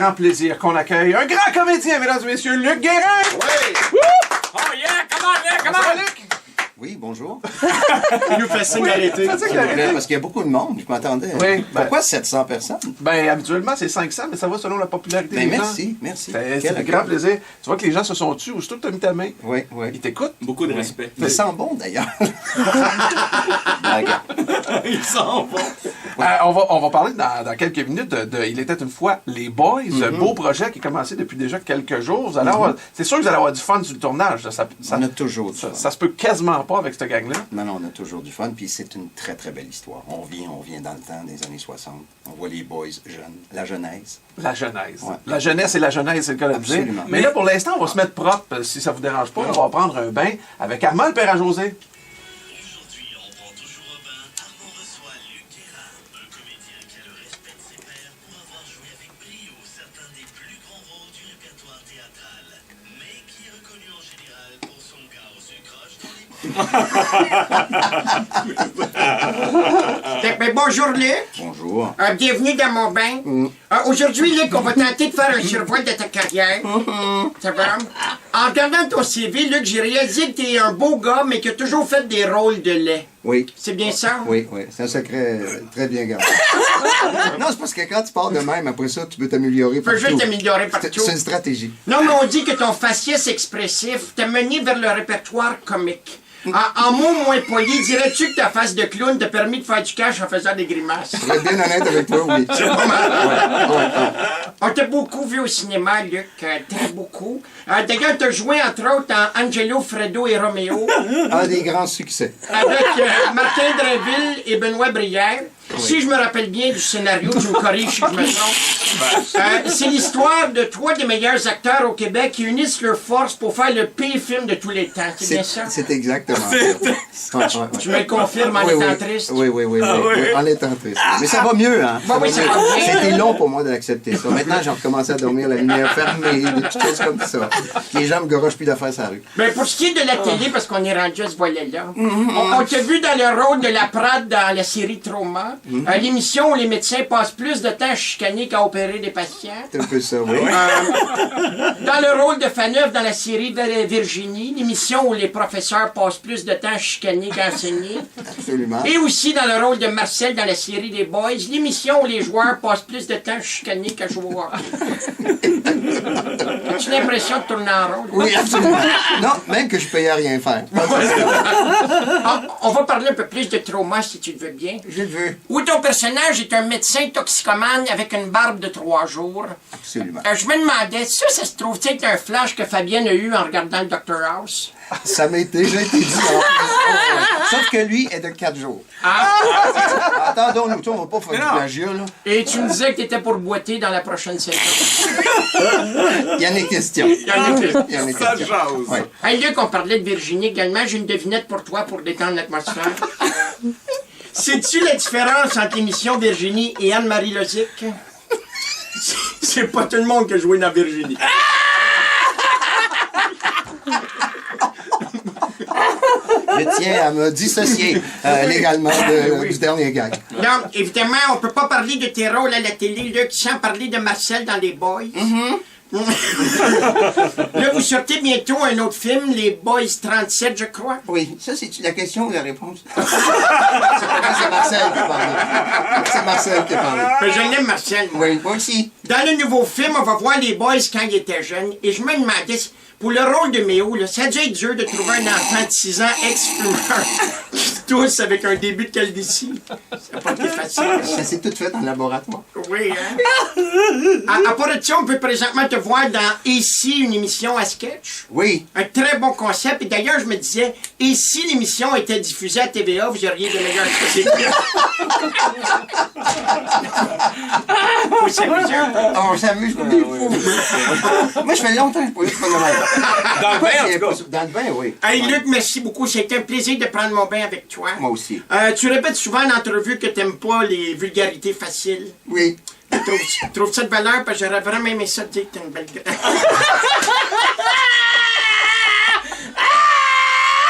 grand plaisir qu'on accueille un grand comédien, mesdames et messieurs, Luc Guérin! Oui! Oh yeah! Come on, Luc! Come on! Luc! Oui, bonjour. Il nous fait signe d'arrêter. Parce qu'il y a beaucoup de monde, je m'attendais. Oui, Pourquoi 700 personnes? Ben, habituellement, c'est 500, mais ça va selon la popularité Ben, des gens. merci. C'est un grand plaisir. Tu vois que les gens se sont tus, aussitôt que tu as mis ta main. Oui. Ils t'écoutent. Beaucoup de respect. Il sent bon, d'ailleurs. Il sent bon. On va parler dans quelques minutes de Il était une fois les Boys, beau projet qui a commencé depuis déjà quelques jours. Vous allez c'est sûr que vous allez avoir du fun sur le tournage. On a toujours du fun. Ça se peut quasiment pas avec cette gang-là. Non, on a toujours du fun, puis c'est une très, très belle histoire. On vient dans le temps des années 60. On voit les boys jeunes, la genèse. La genèse. Ouais. La jeunesse et la genèse, c'est le cas de le dire. Absolument. Mais là, pour l'instant, on va se mettre propre, si ça vous dérange pas. On va prendre un bain avec Armand le père à José. Aujourd'hui, on prend toujours un bain. Armand reçoit Luc Guérin, un comédien qui a le respect de ses pairs pour avoir joué avec brio certains des plus grands rôles du répertoire théâtral, mais qui est reconnu en général pour son gars au sucroche dans les Ben, bonjour Luc. Bonjour. Bienvenue dans mon bain. Aujourd'hui, Luc, on va tenter de faire un survol de ta carrière. Ça va? En regardant ton CV, Luc, j'ai réalisé que t'es un beau gars, mais qui a toujours fait des rôles de lait. Oui. C'est bien ça? Oui, c'est un secret très bien gardé. Non, c'est parce que quand tu pars de même, après ça, tu peux t'améliorer Tu peux partout. juste t'améliorer partout. C'est une stratégie. Non, mais on dit que ton faciès expressif t'a mené vers le répertoire comique. En mots moins polis, dirais-tu que ta face de clown t'a permis de faire du cash en faisant des grimaces? Je vais être bien honnête avec toi, oui. C'est pas mal. Ouais. On t'a beaucoup vu au cinéma, Luc, très beaucoup. D'ailleurs, t'as joué entre autres dans Angelo, Fredo et Roméo Un des grands succès. avec Martin Drainville et Benoît Brière. Si je me rappelle bien du scénario, tu me corriges si je me trompe. C'est l'histoire de trois des meilleurs acteurs au Québec qui unissent leurs forces pour faire le pire film de tous les temps. C'est bien ça? C'est exactement ça. Ouais. Tu me le confirmes en étant triste? Oui, en étant triste. Mais ça va mieux, hein? Oui, ça va bien. C'était long pour moi d'accepter ça. Maintenant, j'ai recommencé à dormir la lumière fermée, des petites choses comme ça. Les gens me garochent plus d'affaires sur la rue. Ben, pour ce qui est de la télé, parce qu'on est rendu à ce volet-là, on t'a vu dans le rôle de la Prade dans la série Trauma, l'émission où les médecins passent plus de temps à chicaner qu'à opérer des patients. C'est un peu ça, oui. Dans le rôle de Faneuf dans la série Virginie, l'émission où les professeurs passent plus de temps à chicaner qu'à enseigner. Absolument. Et aussi dans le rôle de Marcel dans la série des Boys, l'émission où les joueurs passent plus de temps à chicaner qu'à jouer au hockey. As-tu l'impression de tourner en rôle? Oui, absolument. Non, même que je payais à rien faire. On va parler un peu plus de Trauma si tu le veux bien. Je le veux. Où ton personnage est un médecin toxicomane avec une barbe de 3 jours. Absolument. Je me demandais, ça se trouve-tu être un flash que Fabienne a eu en regardant le Dr House? Ça m'a déjà été dit. Sauf que lui est de 4 jours. Attendons-nous, on va pas faire du plagiat, là. Et tu me disais que t'étais pour boiter dans la prochaine saison. Il y en est question. Il y en a plus. Il y en est Ça question. jase. Ouais. Hey, Luc, on parlait de Virginie également. J'ai une devinette pour toi pour détendre l'atmosphère. Sais-tu la différence entre l'émission Virginie et Anne-Marie Lozic? C'est pas tout le monde qui a joué dans Virginie. Je tiens à me dissocier légalement du dernier gag. Non, évidemment, on peut pas parler de tes rôles à la télé, Luc, sans parler de Marcel dans Les Boys. Là, vous sortez bientôt un autre film, Les Boys 37, je crois. Oui, ça, c'est la question ou la réponse? C'est Marcel qui parle. C'est Marcel qui parle. Je l'aime, Marcel. Moi. Oui, moi aussi. Dans le nouveau film, on va voir les Boys quand ils étaient jeunes. Et je me demandais, pour le rôle de Méo, là, ça a dû être dur de trouver un enfant de 6 ans ex-fumeur qui tousse avec un début de calvitie. Ça n'a pas été facile. Ça s'est tout fait en laboratoire. Oui, hein? À part de ça, on peut présentement te voir dans Ici, une émission à sketch. Oui. Un très bon concept. Et d'ailleurs, je me disais, et si l'émission était diffusée à TVA, vous auriez de meilleures possibilités. Faut s'amuser un peu. On s'amuse comme des fous. Moi, je fais longtemps que je ne pas de même. Dans le bain, en tout cas. Dans le bain, oui. Hey, Luc, merci beaucoup. C'était un plaisir de prendre mon bain avec toi. Moi aussi. Tu répètes souvent en entrevue que t'aimes pas les vulgarités faciles. Oui. Je trouve ça de valeur parce que j'aurais vraiment aimé ça te dire que t'es une belle gueule.